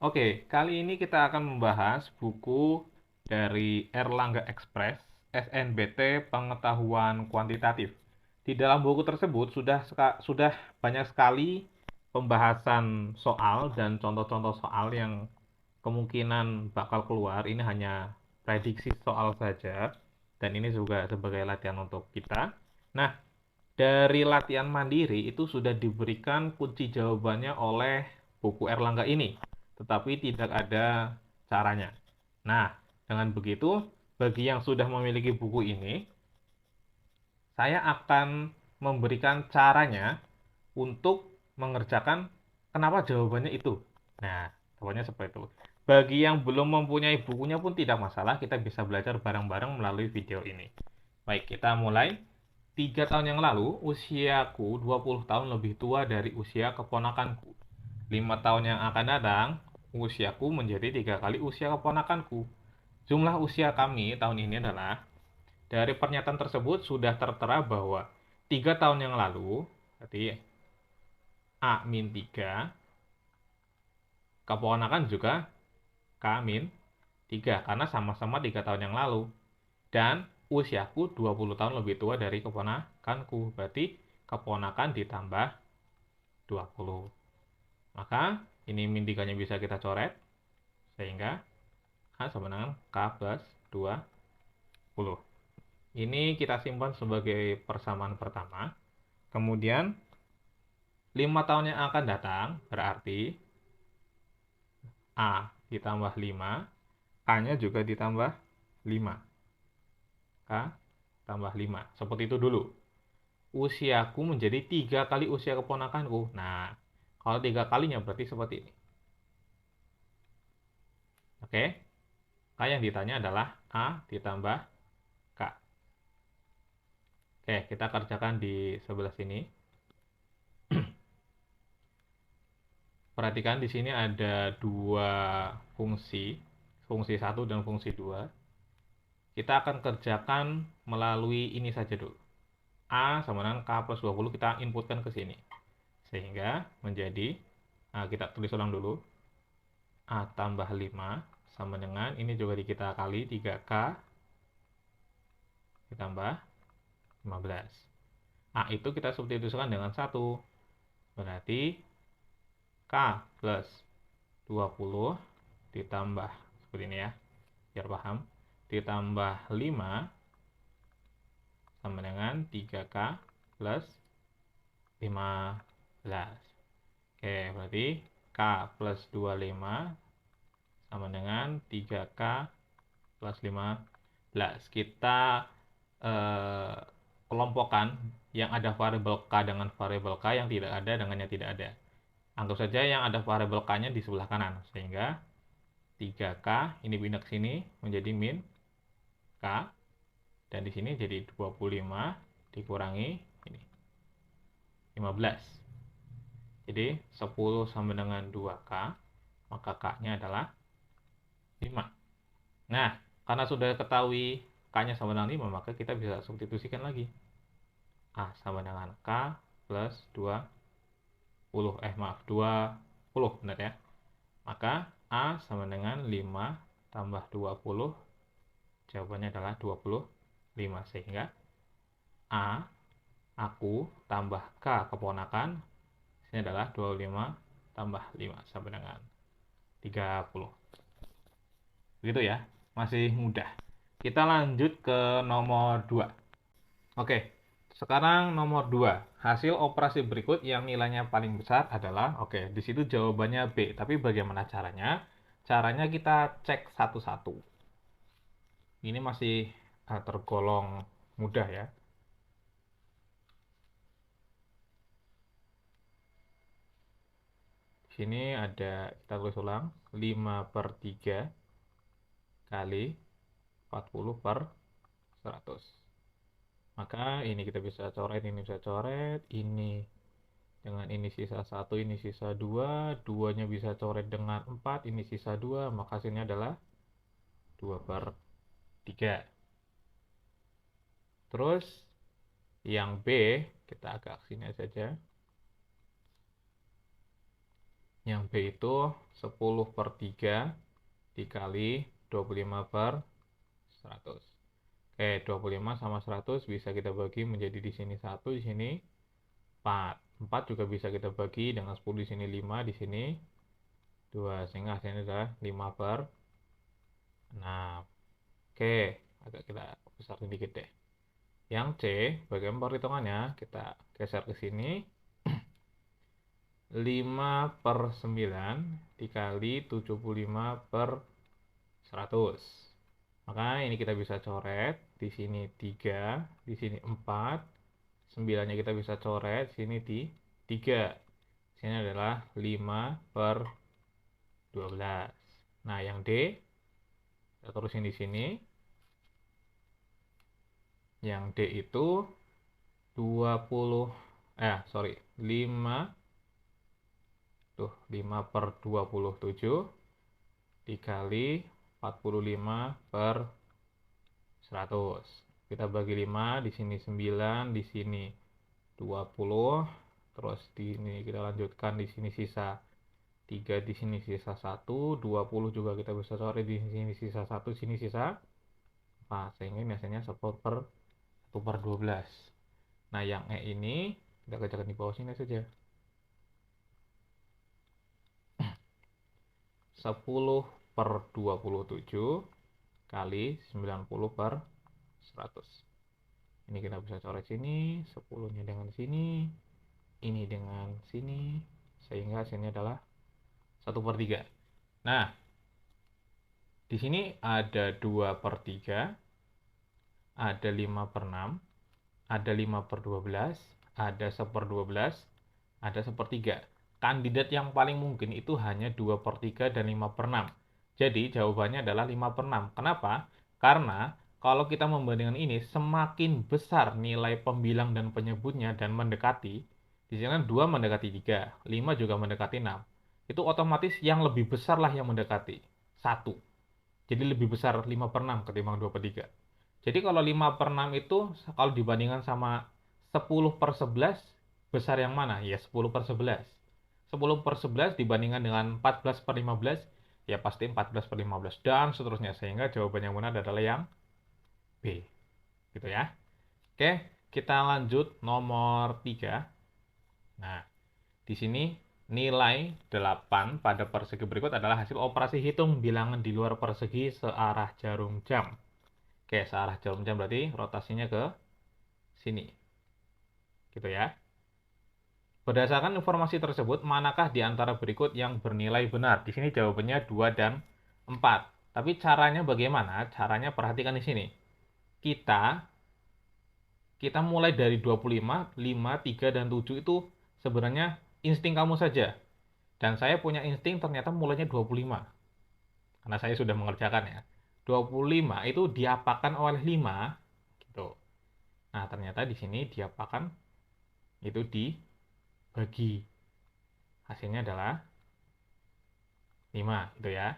Oke, kali ini kita akan membahas buku dari Erlangga Express, SNBT Pengetahuan Kuantitatif. Di dalam buku tersebut sudah banyak sekali pembahasan soal dan contoh-contoh soal yang kemungkinan bakal keluar. Ini hanya prediksi soal saja, dan ini juga sebagai latihan untuk kita. Nah, dari latihan mandiri itu sudah diberikan kunci jawabannya oleh buku Erlangga ini, tetapi tidak ada caranya. Nah, dengan begitu, bagi yang sudah memiliki buku ini, saya akan memberikan caranya untuk mengerjakan kenapa jawabannya itu. Nah, jawabannya seperti itu. Bagi yang belum mempunyai bukunya pun tidak masalah, kita bisa belajar bareng-bareng melalui video ini. Baik, kita mulai. 3 tahun yang lalu, usiaku 20 tahun lebih tua dari usia keponakanku. 5 tahun yang akan datang, usiaku menjadi 3 kali usia keponakanku. Jumlah usia kami tahun ini adalah, dari pernyataan tersebut sudah tertera bahwa 3 tahun yang lalu, berarti A-3, keponakan juga K-3, karena sama-sama 3 tahun yang lalu. Dan usiaku 20 tahun lebih tua dari keponakanku, berarti keponakan ditambah 20. Maka ini min 3-nya bisa kita coret, sehingga A sama dengan K plus 20. Ini kita simpan sebagai persamaan pertama. Kemudian 5 tahun yang akan datang berarti A ditambah 5, K-nya juga ditambah 5. K tambah 5. Seperti itu dulu. Usiaku menjadi 3 kali usia keponakanku. Nah, kalau 3 kalinya berarti seperti ini. Oke? K yang ditanya adalah A ditambah K. Oke, kita kerjakan di sebelah sini. Perhatikan di sini ada dua fungsi, fungsi 1 dan fungsi 2. Kita akan kerjakan melalui ini saja dulu. A sama dengan K plus 20 kita inputkan ke sini. Sehingga menjadi, kita tulis ulang dulu. A tambah 5 sama dengan, ini juga kita kali 3K ditambah 15. A itu kita substitusikan dengan 1. Berarti K plus 20 ditambah, seperti ini ya, biar paham, ditambah 5 sama dengan 3K plus 15. Oke, berarti K plus 25 sama dengan 3K plus 15. Kita eh, kelompokkan yang ada variabel K dengan variabel K, yang tidak ada dengan yang tidak ada. Anggap saja yang ada variabel K-nya di sebelah kanan, sehingga 3K ini pindah ke sini menjadi min K, dan di sini jadi 25 dikurangi ini 15. Jadi 10 sama dengan 2K, maka K-nya adalah 5. Nah, karena sudah ketahui K-nya sama dengan 5, maka kita bisa substitusikan lagi. A sama dengan K plus 20, maaf, 20, benar ya. Maka A sama dengan 5 tambah 20, jawabannya adalah 25. Sehingga A, aku, tambah K, keponakan, ini adalah 25 tambah 5 sama dengan 30. Begitu ya, masih mudah. Kita lanjut ke nomor 2. Oke, sekarang nomor 2. Hasil operasi berikut yang nilainya paling besar adalah, oke, di situ jawabannya B. Tapi bagaimana caranya? Caranya kita cek satu-satu. Ini masih tergolong mudah ya. Di sini ada, kita tulis ulang, 5/3 kali 40 per 100. Maka ini kita bisa coret, ini bisa coret, ini dengan ini sisa 1, ini sisa 2, 2-nya bisa coret dengan 4, ini sisa 2, maka hasilnya adalah 2/3. Terus yang B, kita agak sini saja. Yang B itu 10/3 dikali 25/100. Oke, 25 sama 100 bisa kita bagi menjadi di sini 1, di sini 4. 4 juga bisa kita bagi dengan 10, di sini 5, di sini 2. Sehingga hasilnya adalah 5/6. Oke, agak kita besar sedikit deh. Yang C, bagaimana perhitungannya? Kita geser ke sini. 5/9 dikali 75/100. Maka ini kita bisa coret. Di sini 3, di sini 4. 9-nya kita bisa coret. Sini di 3. Sini adalah 5/12. Nah, yang D, kita terusin di sini. Yang D itu 5/27 dikali 45/100. Kita bagi 5, di sini 9, di sini 20. Terus di sini kita lanjutkan, di sini sisa 3, di sini sisa 1, 20 juga kita bisa coret, di sini sisa 1, di sini sisa 4. Sehingga ini hasilnya 1/12. Nah, yang E ini kita kerjakan di bawah sini saja. 10/27 kali 90/100. Ini kita bisa coret sini, 10-nya dengan sini, ini dengan sini, sehingga hasilnya adalah 1/3. Nah, di sini ada 2/3, ada 5/6, ada 5/12, ada 1/12, ada 1/3. Kandidat yang paling mungkin itu hanya 2/3 dan 5/6. Jadi jawabannya adalah 5/6. Kenapa? Karena kalau kita membandingkan ini, semakin besar nilai pembilang dan penyebutnya dan mendekati, di sini kan 2 mendekati 3, 5 juga mendekati 6. Itu otomatis yang lebih besar lah yang mendekati 1. Jadi lebih besar 5/6 ketimbang 2/3. Jadi kalau 5/6 itu kalau dibandingkan sama 10/11, besar yang mana? Ya 10/11. 10/11 dibandingkan dengan 14/15, ya pasti 14/15 dan seterusnya. Sehingga jawaban yang benar adalah yang B. Gitu ya. Oke, kita lanjut nomor 3. Nah, di sini nilai 8 pada persegi berikut adalah hasil operasi hitung bilangan di luar persegi searah jarum jam. Oke, searah jarum jam berarti rotasinya ke sini. Gitu ya. Berdasarkan informasi tersebut, manakah di antara berikut yang bernilai benar? Di sini jawabannya 2 dan 4. Tapi caranya bagaimana? Caranya perhatikan di sini. Kita mulai dari 25, 5, 3, dan 7 itu sebenarnya insting kamu saja. Dan saya punya insting ternyata mulainya 25. Karena saya sudah mengerjakan ya. 25 itu diapakan oleh 5. Gitu. Nah, ternyata di sini diapakan itu dibagi. Hasilnya adalah 5 gitu ya.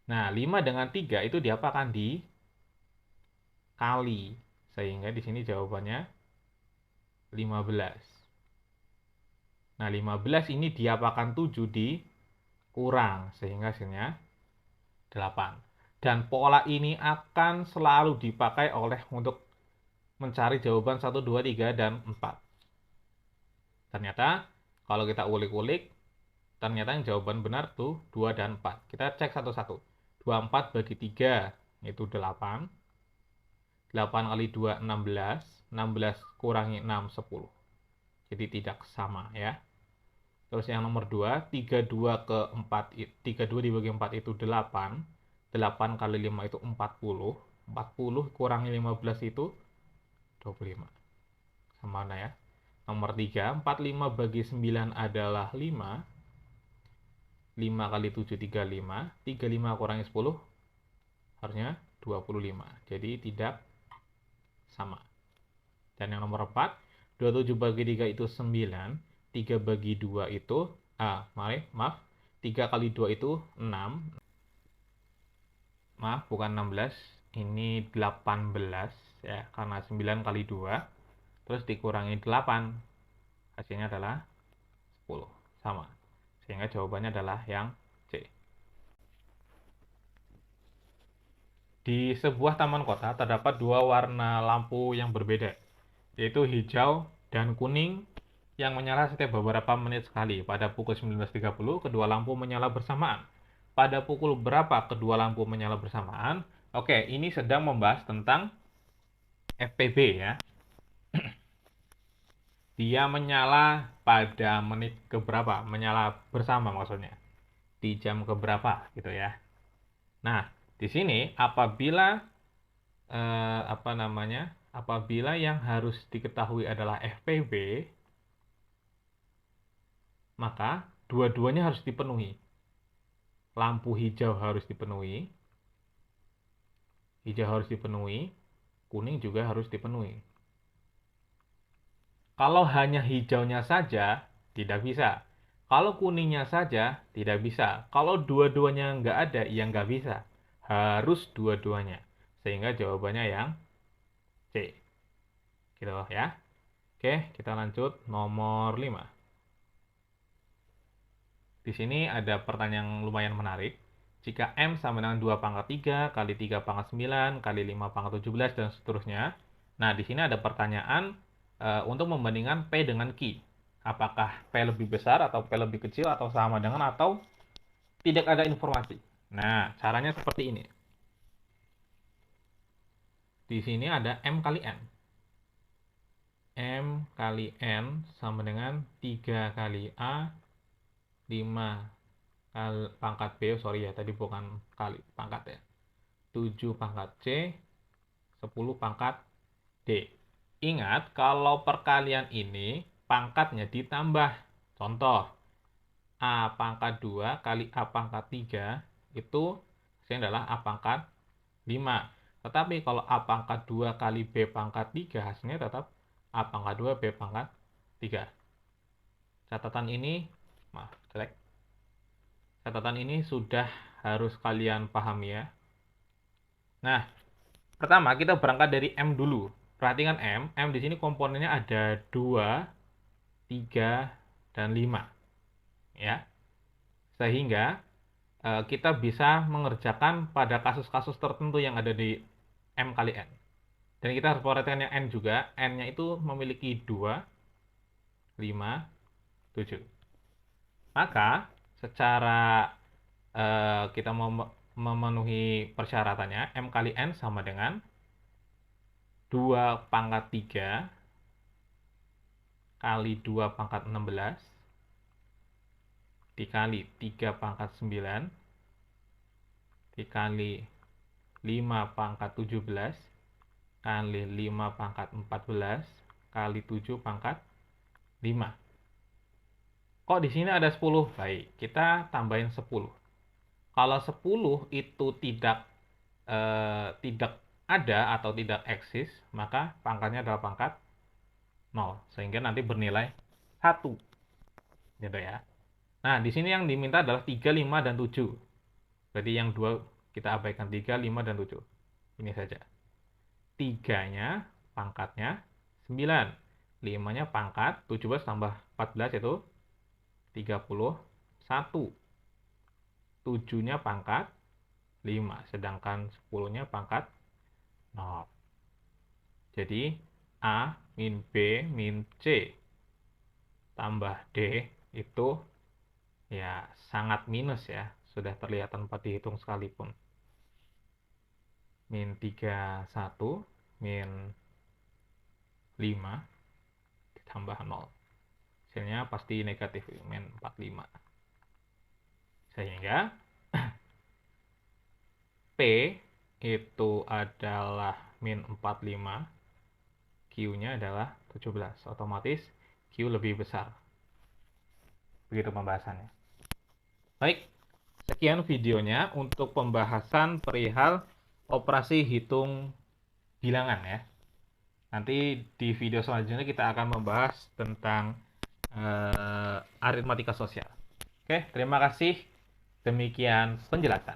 Nah, 5 dengan 3 itu diapakan dikali. Sehingga di sini jawabannya 15. Nah, 15 ini diapakan 7 dikurang. Sehingga hasilnya 8. Dan pola ini akan selalu dipakai untuk mencari jawaban 1, 2, 3, dan 4. Ternyata kalau kita ulik-ulik, ternyata yang jawaban benar tuh 2 dan 4. Kita cek satu-satu. 24 bagi 3 itu 8. 8 kali 2, 16. 16 kurangi 6, 10. Jadi tidak sama ya. Terus yang nomor 2, 32 ke 4, 32 dibagi 4 itu 8. 8 kali 5 itu 40. 40 kurangi 15 itu 25. Sama mana ya? Nomor 3, 45 bagi 9 adalah 5. 5 kali 7, 35. 35 kurangi 10 harusnya 25. Jadi tidak sama. Dan yang nomor 4, 27 bagi 3 itu 9. 3 bagi 2 itu, maaf, 3 kali 2 itu 6. Maaf, bukan 16. Ini 18 ya, karena 9 kali 2. Terus dikurangi 8. Hasilnya adalah 10. Sama. Sehingga jawabannya adalah yang C. Di sebuah taman kota terdapat dua warna lampu yang berbeda, yaitu hijau dan kuning yang menyala setiap beberapa menit sekali. Pada pukul 19.30, kedua lampu menyala bersamaan. Pada pukul berapa kedua lampu menyala bersamaan? Oke, ini sedang membahas tentang FPB ya. Dia menyala pada menit keberapa? Menyala bersama maksudnya. Di jam keberapa gitu ya. Nah, di sini apabila apabila yang harus diketahui adalah FPB, maka dua-duanya harus dipenuhi. Lampu hijau harus dipenuhi, kuning juga harus dipenuhi. Kalau hanya hijaunya saja, tidak bisa. Kalau kuningnya saja, tidak bisa. Kalau dua-duanya nggak ada, ya nggak bisa. Harus dua-duanya. Sehingga jawabannya yang C. Gitu ya. Oke, kita lanjut nomor 5. Di sini ada pertanyaan yang lumayan menarik. Jika M sama dengan 2 pangkat 3 kali 3 pangkat 9 kali 5 pangkat 17 dan seterusnya. Nah, di sini ada pertanyaan untuk membandingkan P dengan Q. Apakah P lebih besar atau P lebih kecil atau sama dengan atau tidak ada informasi. Nah, caranya seperti ini. Di sini ada M kali N. M kali N sama dengan 3 kali A 5 pangkat B, sorry ya, tadi bukan kali pangkat ya. 7 pangkat C, 10 pangkat D. Ingat, kalau perkalian ini pangkatnya ditambah. Contoh, A pangkat 2 kali A pangkat 3 itu hasilnya adalah A pangkat 5. Tetapi kalau A pangkat 2 kali B pangkat 3 hasilnya tetap A pangkat 2 B pangkat 3. Catatan ini, maaf, jelek. Catatan ini sudah harus kalian pahami ya. Nah, pertama kita berangkat dari M dulu. Perhatikan M. M di sini komponennya ada 2, 3, dan 5. Ya. Sehingga kita bisa mengerjakan pada kasus-kasus tertentu yang ada di M kali N. Dan kita harus perhatikan yang N juga. N-nya itu memiliki 2, 5, 7. Maka secara kita memenuhi persyaratannya, M kali N sama dengan 2 pangkat 3 kali 2 pangkat 16 dikali 3 pangkat 9 dikali 5 pangkat 17 kali 5 pangkat 14 kali 7 pangkat 5. Kok di sini ada 10? Baik, kita tambahin 10. Kalau 10 itu tidak ada atau tidak eksis, maka pangkatnya adalah pangkat 0. Sehingga nanti bernilai 1. Gitu ya. Nah, di sini yang diminta adalah 3, 5, dan 7. Berarti yang 2 kita abaikan, 3, 5, dan 7. Ini saja. 3-nya pangkatnya 9. 5-nya pangkat 17 tambah 14 itu 31. 7-nya pangkat 5. Sedangkan 10-nya pangkat 0. Jadi A min B min C tambah D itu ya sangat minus ya. Sudah terlihat tanpa dihitung sekalipun. Min 31 min 5 ditambah 0. Hasilnya pasti negatif, min 45. Sehingga P itu adalah min 45, Q-nya adalah 17. Otomatis Q lebih besar. Begitu pembahasannya. Baik, sekian videonya untuk pembahasan perihal operasi hitung bilangan ya. Nanti di video selanjutnya kita akan membahas tentang aritmatika sosial. Oke, terima kasih. Demikian penjelasan.